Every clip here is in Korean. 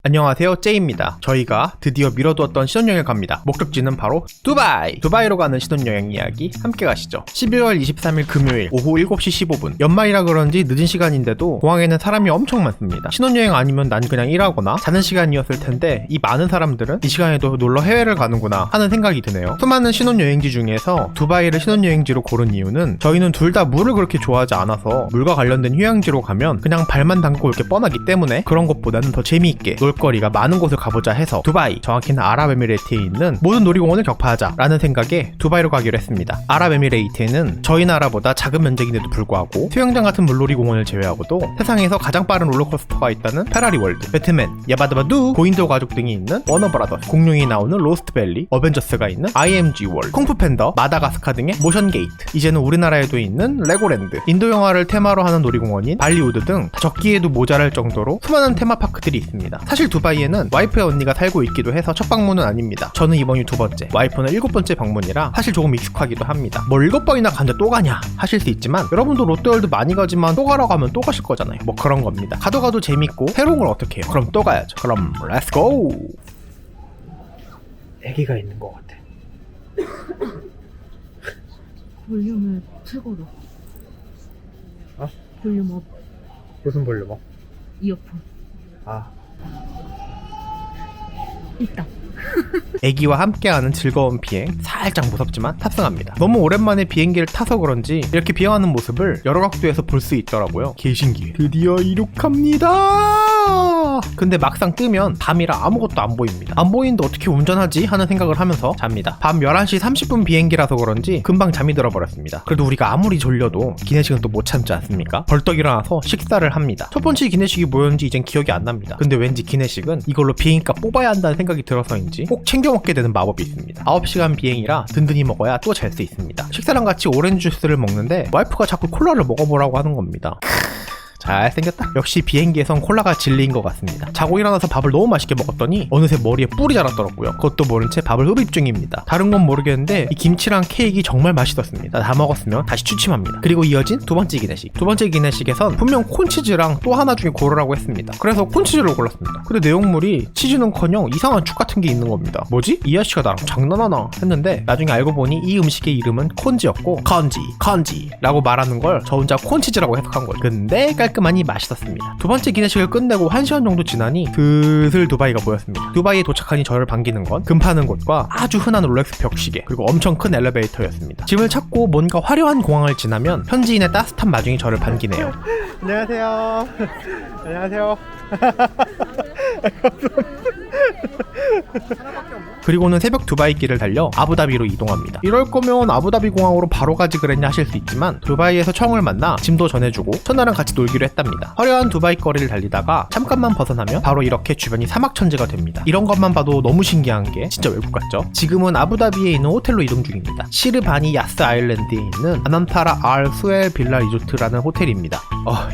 안녕하세요, 제이입니다. 저희가 드디어 미뤄두었던 신혼여행을 갑니다. 목적지는 바로 두바이! 두바이로 가는 신혼여행 이야기 함께 가시죠. 12월 23일 금요일 오후 7시 15분. 연말이라 그런지 늦은 시간인데도 공항에는 사람이 엄청 많습니다. 신혼여행 아니면 난 그냥 일하거나 자는 시간이었을 텐데 이 많은 사람들은 이 시간에도 놀러 해외를 가는구나 하는 생각이 드네요. 수많은 신혼여행지 중에서 두바이를 신혼여행지로 고른 이유는 저희는 둘 다 물을 그렇게 좋아하지 않아서 물과 관련된 휴양지로 가면 그냥 발만 담고 이렇게 뻔하기 때문에 그런 것보다는 더 재미있게 놀거리가 많은 곳을 가보자 해서 두바이, 정확히는 아랍에미레이트에 있는 모든 놀이공원을 격파하자 라는 생각에 두바이로 가기로 했습니다. 아랍에미레이트에는 저희 나라보다 작은 면적인데도 불구하고 수영장 같은 물놀이 공원을 제외하고도 세상에서 가장 빠른 롤러코스터가 있다는 페라리 월드, 배트맨, 야바드바두, 고인도 가족 등이 있는 워너브라더스, 공룡이 나오는 로스트밸리, 어벤져스가 있는 IMG 월, 콩푸팬더, 마다가스카 등의 모션 게이트, 이제는 우리나라에도 있는 레고랜드, 인도 영화를 테마로 하는 놀이공원인 발리우드 등 적기에도 모자랄 정도로 수많은 테마파크들이 있습니다. 사실 두바이에는 와이프의 언니가 살고 있기도 해서 첫 방문은 아닙니다. 저는 이번이 두 번째, 와이프는 7번째 방문이라 사실 조금 익숙하기도 합니다. 뭘 7번이나 간데 또 가냐 하실 수 있지만 여러분도 롯데월드 많이 가지만 또 가라고 하면 또 가실 거잖아요. 뭐 그런 겁니다. 가도 재밌고 새로운 걸 어떻게 해요? 그럼 또 가야죠. 그럼 렛츠고! 애기가 있는 것 같아. 볼륨을 최고로. 어? 볼륨 업. 무슨 볼륨? 이어폰. 아. 있다. 애기와 함께하는 즐거운 비행, 살짝 무섭지만 탑승합니다. 너무 오랜만에 비행기를 타서 그런지 이렇게 비행하는 모습을 여러 각도에서 볼 수 있더라고요. 개신기해. 드디어 이륙합니다. 근데 막상 뜨면 밤이라 아무것도 안 보입니다. 안 보이는데 어떻게 운전하지? 하는 생각을 하면서 잡니다. 밤 11시 30분 비행기라서 그런지 금방 잠이 들어버렸습니다. 그래도 우리가 아무리 졸려도 기내식은 또 못 참지 않습니까? 벌떡 일어나서 식사를 합니다. 첫 번째 기내식이 뭐였는지 이젠 기억이 안 납니다. 근데 왠지 기내식은 이걸로 비행기값 뽑아야 한다는 생각이 들어서인지 꼭 챙겨 먹게 되는 마법이 있습니다. 9시간 비행이라 든든히 먹어야 또 잘 수 있습니다. 식사랑 같이 오렌지 주스를 먹는데 와이프가 자꾸 콜라를 먹어보라고 하는 겁니다. 잘생겼다. 역시 비행기에선 콜라가 진리인 것 같습니다. 자고 일어나서 밥을 너무 맛있게 먹었더니 어느새 머리에 뿔이 자랐더라고요. 그것도 모른 채 밥을 흡입 중입니다. 다른 건 모르겠는데 이 김치랑 케이크 정말 맛있었습니다. 다 먹었으면 다시 취침합니다. 그리고 이어진 두 번째 기내식. 두 번째 기내식에선 분명 콘치즈랑 또 하나 중에 고르라고 했습니다. 그래서 콘치즈를 골랐습니다. 근데 내용물이 치즈는커녕 이상한 죽 같은 게 있는 겁니다. 뭐지? 이 아저씨가 나랑 장난하나 했는데 나중에 알고 보니 이 음식의 이름은 콘지였고 컨지라고 말하는 걸 저 혼자 콘치즈라고 해석한 거예요. 근데 깔끔하니 맛있었습니다. 두 번째 기내식을 끝내고 1시간 정도 지나니 슬슬 두바이가 보였습니다. 두바이에 도착하니 저를 반기는 건 금 파는 곳과 아주 흔한 롤렉스 벽시계 그리고 엄청 큰 엘리베이터였습니다. 짐을 찾고 뭔가 화려한 공항을 지나면 현지인의 따뜻한 마중이 저를 반기네요. 안녕하세요. 안녕하세요. 그리고는 새벽 두바이길을 달려 아부다비로 이동합니다. 이럴 거면 아부다비 공항으로 바로 가지 그랬냐 하실 수 있지만 두바이에서 청을 만나 짐도 전해주고 첫날은 같이 놀기로 했답니다. 화려한 두바이 거리를 달리다가 잠깐만 벗어나면 바로 이렇게 주변이 사막천지가 됩니다. 이런 것만 봐도 너무 신기한 게 진짜 외국 같죠? 지금은 아부다비에 있는 호텔로 이동 중입니다. 시르바니 야스 아일랜드에 있는 아난타라 알 수엘 빌라 리조트라는 호텔입니다.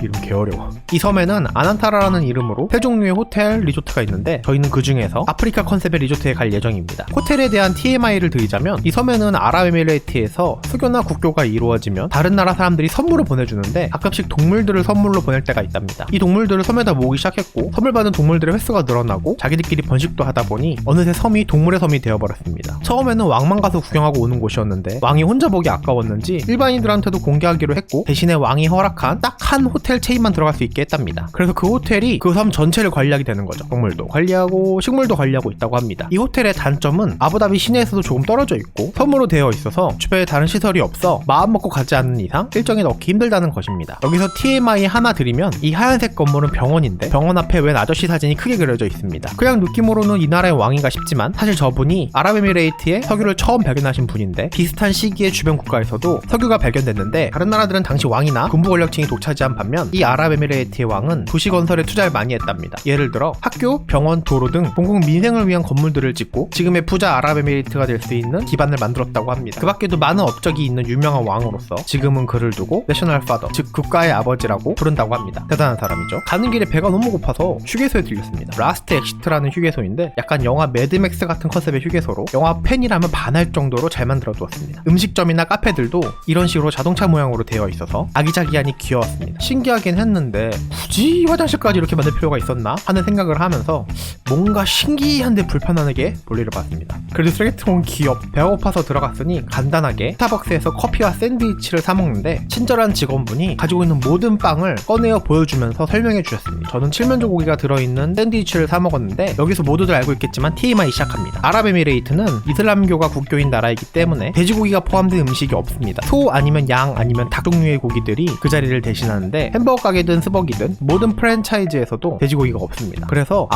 이름 개어려워. 이 섬에는 아난타라라는 이름으로 세 종류의 호텔 리조트가 있는데 저희는 그 중에서 아프리카 컨셉의 리조트에 갈 예정입니다. 호텔에 대한 TMI를 드리자면 이 섬에는 아랍에미레이트에서 수교나 국교가 이루어지면 다른 나라 사람들이 선물을 보내주는데 가끔씩 동물들을 선물로 보낼 때가 있답니다. 이 동물들을 섬에다 모으기 시작했고 선물 받은 동물들의 횟수가 늘어나고 자기들끼리 번식도 하다 보니 어느새 섬이 동물의 섬이 되어버렸습니다. 처음에는 왕만 가서 구경하고 오는 곳이었는데 왕이 혼자 보기 아까웠는지 일반인들한테도 공개하기로 했고 대신에 왕이 허락한 딱 한 호텔 체인만 들어갈 수 있게 했답니다. 그래서 그 호텔이 그 섬 전체를 관리하게 되는 거죠. 동물도 관리하고 식물도 관리하고 있다고 합니다. 이 호텔의 단점은 아부다비 시내에서도 조금 떨어져 있고 섬으로 되어 있어서 주변에 다른 시설이 없어 마음 먹고 가지 않는 이상 일정에 넣기 힘들다는 것입니다. 여기서 TMI 하나 드리면 이 하얀색 건물은 병원인데 병원 앞에 웬 아저씨 사진이 크게 그려져 있습니다. 그냥 느낌으로는 이 나라의 왕인가 싶지만 사실 저분이 아랍에미레이트에 석유를 처음 발견하신 분인데 비슷한 시기에 주변 국가에서도 석유가 발견됐는데 다른 나라들은 당시 왕이나 군부 권력층이 독차지한 반면 이 아랍에미레이트의 왕은 도시 건설에 투자를 많이 했답니다. 예를 들어 학교, 병원, 도로 등 공공 민생을 위한 건물들을 짓고 지금의 부자 아랍에미레이트가 될 수 있는 기반을 만들었다고 합니다. 그 밖에도 많은 업적이 있는 유명한 왕으로서 지금은 그를 두고 내셔널 파더, 즉 국가의 아버지라고 부른다고 합니다. 대단한 사람이죠. 가는 길에 배가 너무 고파서 휴게소에 들렸습니다. 라스트 엑시트라는 휴게소인데 약간 영화 매드맥스 같은 컨셉의 휴게소로 영화 팬이라면 반할 정도로 잘 만들어두었습니다. 음식점이나 카페들도 이런 식으로 자동차 모양으로 되어 있어서 아기자기하니 귀여웠습니다. 신기하긴 했는데 굳이 화장실까지 이렇게 만들 필요가 있었나 하는 생각을 하면서 뭔가 신기한데 불편하게 볼일을 봤습니다. 그래도 쓰레기통은 귀엽. 배가 고파서 들어갔으니 간단하게 스타벅스에서 커피와 샌드위치를 사 먹는데 친절한 직원분이 가지고 있는 모든 빵을 꺼내어 보여주면서 설명해 주셨습니다. 저는 칠면조 고기가 들어있는 샌드위치를 사 먹었는데 여기서 모두들 알고 있겠지만 TMI 시작합니다. 아랍에미레이트는 이슬람교가 국교인 나라이기 때문에 돼지고기가 포함된 음식이 없습니다. 소 아니면 양 아니면 닭 종류의 고기들이 그 자리를 대신하는데 햄버거 가게든 스벅이든 모든 프랜차이즈에서도 돼지고기가 없습니다. 그래서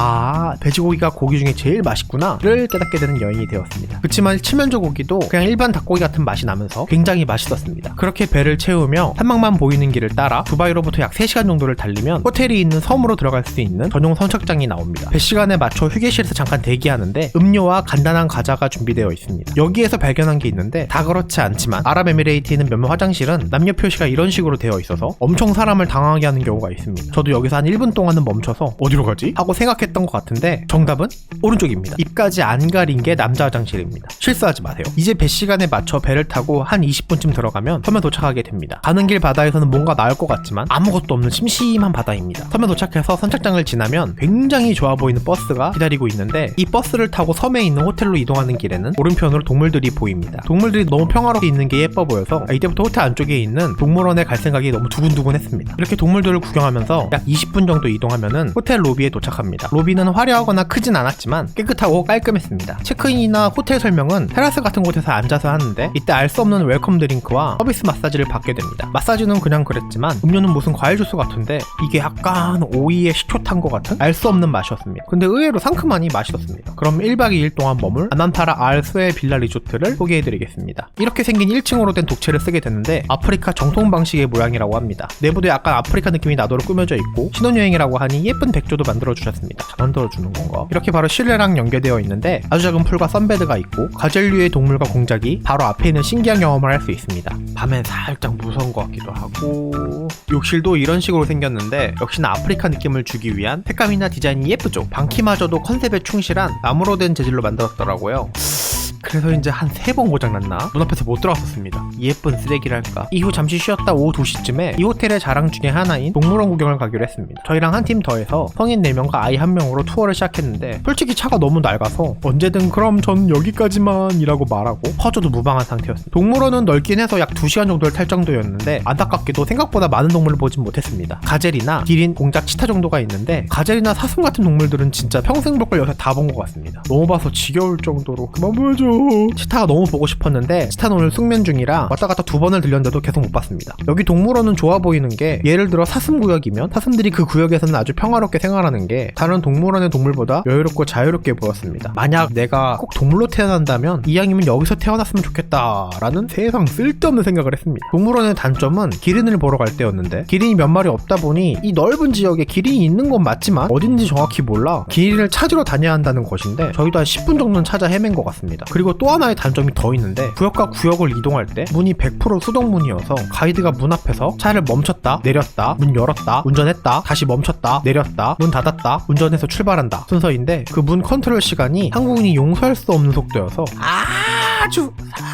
돼지고기가 고기 중에 제일 맛있구나를 깨닫게 되는 여행이 되었습니다. 그치만 칠면조 고기도 그냥 일반 닭고기 같은 맛이 나면서 굉장히 맛있었습니다. 그렇게 배를 채우며 산막만 보이는 길을 따라 두바이로부터 약 3시간 정도를 달리면 호텔이 있는 섬으로 들어갈 수 있는 전용 선착장이 나옵니다. 배 시간에 맞춰 휴게실에서 잠깐 대기하는데 음료와 간단한 과자가 준비되어 있습니다. 여기에서 발견한 게 있는데 다 그렇지 않지만 아랍에미레이트에 있는 몇몇 화장실은 남녀 표시가 이런 식으로 되어 있어서 엄청 사람을 당황하게 하는 경우가 있습니다. 저도 여기서 한 1분 동안은 멈춰서 어디로 가지? 하고 생각했던 것 같은데 정답은 오른쪽입니다. 입까지 안 가린 게 남자 화장실입니다. 실수하지 마세요. 이제 배 시간에 맞춰 배를 타고 한 20분쯤 들어가면 섬에 도착하게 됩니다. 가는 길 바다에서는 뭔가 나올 것 같지만 아무것도 없는 심심한 바다입니다. 섬에 도착해서 선착장을 지나면 굉장히 좋아 보이는 버스가 기다리고 있는데 이 버스를 타고 섬에 있는 호텔로 이동하는 길에는 오른편으로 동물들이 보입니다. 동물들이 너무 평화롭게 있는 게 예뻐 보여서 이때부터 호텔 안쪽에 있는 동물원에 갈 생각이 너무 두근두근했습니다. 이렇게 동물들을 구경하면서 약 20분 정도 이동하면은 호텔 로비에 도착합니다. 로비는 화려하거나 크진 않았지만 깨끗하고 깔끔했습니다. 체크인이나 호텔 설명은 테라스 같은 곳에서 앉아서 하는데 이때 알 수 없는 웰컴 드링크와 서비스 마사지를 받게 됩니다. 마사지는 그냥 그랬지만 음료는 무슨 과일 주스 같은데 이게 약간 오이에 식초 탄 것 같은 알 수 없는 맛이었습니다. 근데 의외로 상큼하니 맛있었습니다. 그럼 1박 2일 동안 머물 아난타라 알스웨 빌라 리조트를 소개해드리겠습니다. 이렇게 생긴 1층으로 된 독채를 쓰게 됐는데 아프리카 정통 방식의 모양이라고 합니다. 내부도 약간 아프리카 느낌이 나도록 꾸며져 있고 신혼여행이라고 하니 예쁜 백조도 만들어주셨습니다. 잘 만들어주는 건가? 이렇게 바로 실내랑 연계되어 있는데 아주 작은 풀과 선베드가 있고 가젤류의 동물과 공작이 바로 앞에 있는 신기한 경험을 할 수 있습니다. 밤엔 살짝 무서운 것 같기도 하고 욕실도 이런 식으로 생겼는데 역시나 아프리카 느낌을 주기 위한 색감이나 디자인이 예쁘죠? 방키마저도 컨셉에 충실한 나무로 된 재질로 만들었더라고요. 그래서 이제 한 3번 고장났나? 눈앞에서 못 들어왔었습니다. 예쁜 쓰레기랄까. 이후 잠시 쉬었다 오후 2시쯤에 이 호텔의 자랑 중에 하나인 동물원 구경을 가기로 했습니다. 저희랑 한 팀 더해서 성인 4명과 아이 1명으로 투어를 시작했는데 솔직히 차가 너무 낡아서 언제든 그럼 전 여기까지만 이라고 말하고 퍼져도 무방한 상태였습니다. 동물원은 넓긴 해서 약 2시간 정도를 탈 정도였는데 안타깝게도 생각보다 많은 동물을 보진 못했습니다. 가젤이나 기린, 공작, 치타 정도가 있는데 가젤이나 사슴 같은 동물들은 진짜 평생 볼 걸 요새 다 본 것 같습니다. 너무 봐서 지겨울 정도로 그만 보여줘. 치타가 너무 보고 싶었는데 치타는 오늘 숙면 중이라 왔다 갔다 2번을 들렸는데도 계속 못 봤습니다. 여기 동물원은 좋아 보이는 게 예를 들어 사슴 구역이면 사슴들이 그 구역에서는 아주 평화롭게 생활하는 게 다른 동물원의 동물보다 여유롭고 자유롭게 보였습니다. 만약 내가 꼭 동물로 태어난다면 이왕이면 여기서 태어났으면 좋겠다라는 세상 쓸데없는 생각을 했습니다. 동물원의 단점은 기린을 보러 갈 때였는데 기린이 몇 마리 없다 보니 이 넓은 지역에 기린이 있는 건 맞지만 어딘지 정확히 몰라 기린을 찾으러 다녀야 한다는 것인데 저희도 한 10분 정도는 찾아 헤맨 것 같습니다. 그리고 또 하나의 단점이 더 있는데 구역과 구역을 이동할 때 문이 100% 수동문이어서 가이드가 문 앞에서 차를 멈췄다 내렸다 문 열었다 운전했다 다시 멈췄다 내렸다 문 닫았다 운전해서 출발한다 순서인데 그 문 컨트롤 시간이 한국인이 용서할 수 없는 속도여서 아주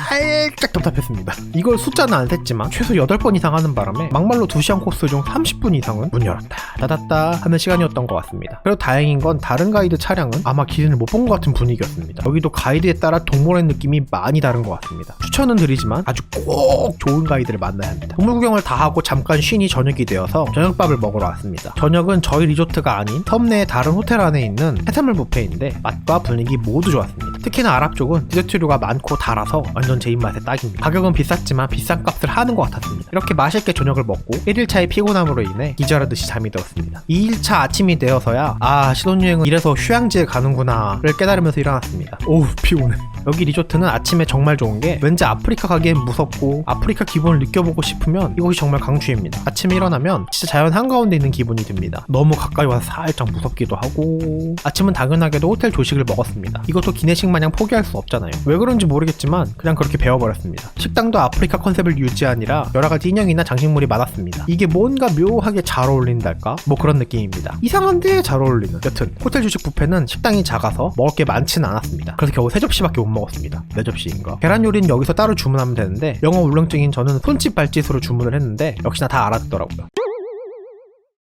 살짝 답답했습니다. 이걸 숫자는 안 셌지만 최소 8번 이상 하는 바람에 막말로 2시간 코스 중 30분 이상은 문 열었다 닫았다 하는 시간이었던 것 같습니다. 그래도 다행인 건 다른 가이드 차량은 아마 기린을 못 본 것 같은 분위기였습니다. 여기도 가이드에 따라 동물원 느낌이 많이 다른 것 같습니다. 추천은 드리지만 아주 꼭 좋은 가이드를 만나야 합니다. 동물 구경을 다 하고 잠깐 쉬니 저녁이 되어서 저녁밥을 먹으러 왔습니다. 저녁은 저희 리조트가 아닌 섬 내의 다른 호텔 안에 있는 해산물 뷔페인데 맛과 분위기 모두 좋았습니다. 특히나 아랍 쪽은 디저트류가 많고 달아서 완전 제 입맛에 딱입니다. 가격은 비쌌지만 비싼 값을 하는 것 같았습니다. 이렇게 맛있게 저녁을 먹고 1일차의 피곤함으로 인해 기절하듯이 잠이 들었습니다. 2일차 아침이 되어서야 신혼여행은 이래서 휴양지에 가는구나 를 깨달으면서 일어났습니다. 오우 피곤해. 여기 리조트는 아침에 정말 좋은 게 왠지 아프리카 가기엔 무섭고 아프리카 기분을 느껴보고 싶으면 이곳이 정말 강추입니다. 아침에 일어나면 진짜 자연 한가운데 있는 기분이 듭니다. 너무 가까이 와서 살짝 무섭기도 하고. 아침은 당연하게도 호텔 조식을 먹었습니다. 이것도 기내식 마냥 포기할 수 없잖아요. 왜 그런지 모르겠지만 그냥 그렇게 배워버렸습니다. 식당도 아프리카 컨셉을 유지하니라 여러가지 인형이나 장식물이 많았습니다. 이게 뭔가 묘하게 잘 어울린달까? 뭐 그런 느낌입니다. 이상한데 잘 어울리는. 여튼 호텔 조식 뷔페는 식당이 작아서 먹을 게 많지는 않았습니다. 그래서 겨우 3접시밖에 못 먹었습니다. 4접시인가? 계란 요리는 여기서 따로 주문하면 되는데 영어 울렁증인 저는 손짓 발짓으로 주문을 했는데 역시나 다 알아듣더라고요.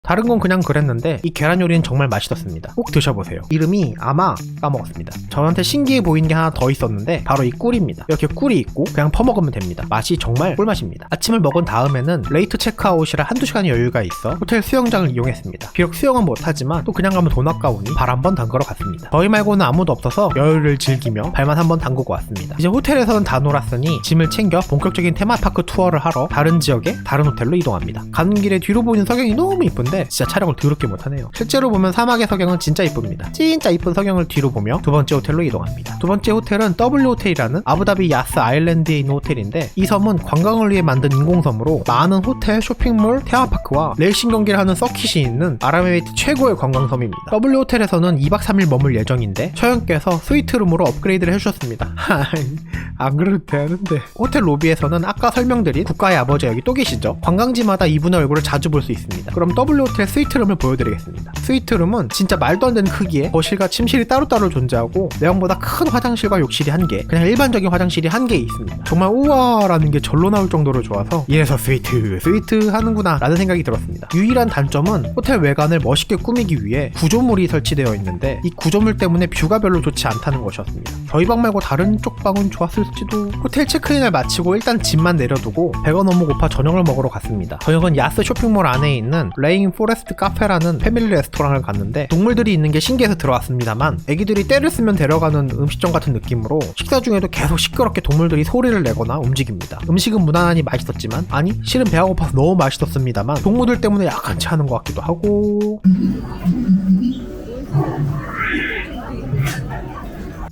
다른 건 그냥 그랬는데 이 계란 요리는 정말 맛있었습니다. 꼭 드셔보세요. 이름이 아마 까먹었습니다. 저한테 신기해 보이는 게 하나 더 있었는데 바로 이 꿀입니다. 이렇게 꿀이 있고 그냥 퍼먹으면 됩니다. 맛이 정말 꿀맛입니다. 아침을 먹은 다음에는 레이트 체크아웃이라 한두 시간의 여유가 있어 호텔 수영장을 이용했습니다. 비록 수영은 못하지만 또 그냥 가면 돈 아까우니 발 한번 담그러 갔습니다. 저희 말고는 아무도 없어서 여유를 즐기며 발만 한번 담그고 왔습니다. 이제 호텔에서는 다 놀았으니 짐을 챙겨 본격적인 테마파크 투어를 하러 다른 지역의 다른 호텔로 이동합니다. 가는 길에 뒤로 보이는 석양이 너무 이쁜데 진짜 촬영을 더럽게 못하네요. 실제로 보면 사막의 석양은 진짜 이쁩니다. 진짜 이쁜 석양을 뒤로 보며 두 번째 호텔로 이동합니다. 두 번째 호텔은 W 호텔이라는 아부다비 야스 아일랜드에 있는 호텔인데 이 섬은 관광을 위해 만든 인공섬으로 많은 호텔, 쇼핑몰, 테마파크와 레이싱 경기를 하는 서킷이 있는 아랍에미리트 최고의 관광섬입니다. W 호텔에서는 2박 3일 머물 예정인데 처형께서 스위트룸으로 업그레이드를 해주셨습니다. 안 그래도 되는데. 호텔 로비에서는 아까 설명드린 국가의 아버지 여기 또 계시죠? 관광지마다 이분의 얼굴을 자주 볼 수 있습니다. 그럼 W 호텔 스위트룸을 보여드리겠습니다. 스위트룸은 진짜 말도 안 되는 크기에 거실과 침실이 따로따로 존재하고 내형보다 큰 화장실과 욕실이 1개, 그냥 일반적인 화장실이 1개 있습니다. 정말 우와라는 게 절로 나올 정도로 좋아서 이래서 스위트 하는구나 라는 생각이 들었습니다. 유일한 단점은 호텔 외관을 멋있게 꾸미기 위해 구조물이 설치되어 있는데 이 구조물 때문에 뷰가 별로 좋지 않다는 것이었습니다. 저희 방 말고 다른 쪽 방은 좋았을지도. 호텔 체크인을 마치고 일단 짐만 내려두고 배가 너무 고파 저녁을 먹으러 갔습니다. 저녁은 야스 쇼핑몰 안에 있는 레인 포레스트 카페라는 패밀리 레스토랑을 갔는데 동물들이 있는 게 신기해서 들어왔습니다만 애기들이 때를 쓰면 데려가는 음식점 같은 느낌으로 식사 중에도 계속 시끄럽게 동물들이 소리를 내거나 움직입니다. 음식은 무난하니 맛있었지만 아니 실은 배가 고파서 너무 맛있었습니다만 동물들 때문에 약간 체하는 것 같기도 하고.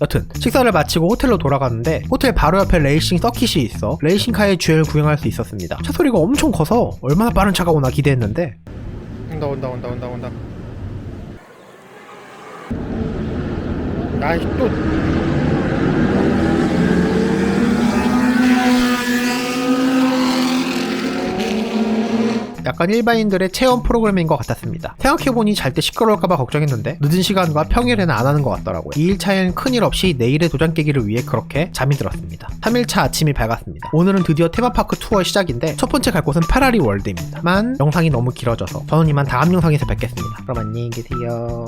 여튼 식사를 마치고 호텔로 돌아갔는데 호텔 바로 옆에 레이싱 서킷이 있어 레이싱카의 주행을 구경할 수 있었습니다. 차 소리가 엄청 커서 얼마나 빠른 차가 오나 기대했는데 온다. 아이 또 약간 일반인들의 체험 프로그램인 것 같았습니다. 생각해보니 잘 때 시끄러울까봐 걱정했는데 늦은 시간과 평일에는 안 하는 것 같더라고요. 2일차에는 큰일 없이 내일의 도장 깨기를 위해 그렇게 잠이 들었습니다. 3일차 아침이 밝았습니다. 오늘은 드디어 테마파크 투어의 시작인데 첫 번째 갈 곳은 페라리 월드입니다만 영상이 너무 길어져서 저는 이만 다음 영상에서 뵙겠습니다. 그럼 안녕히 계세요.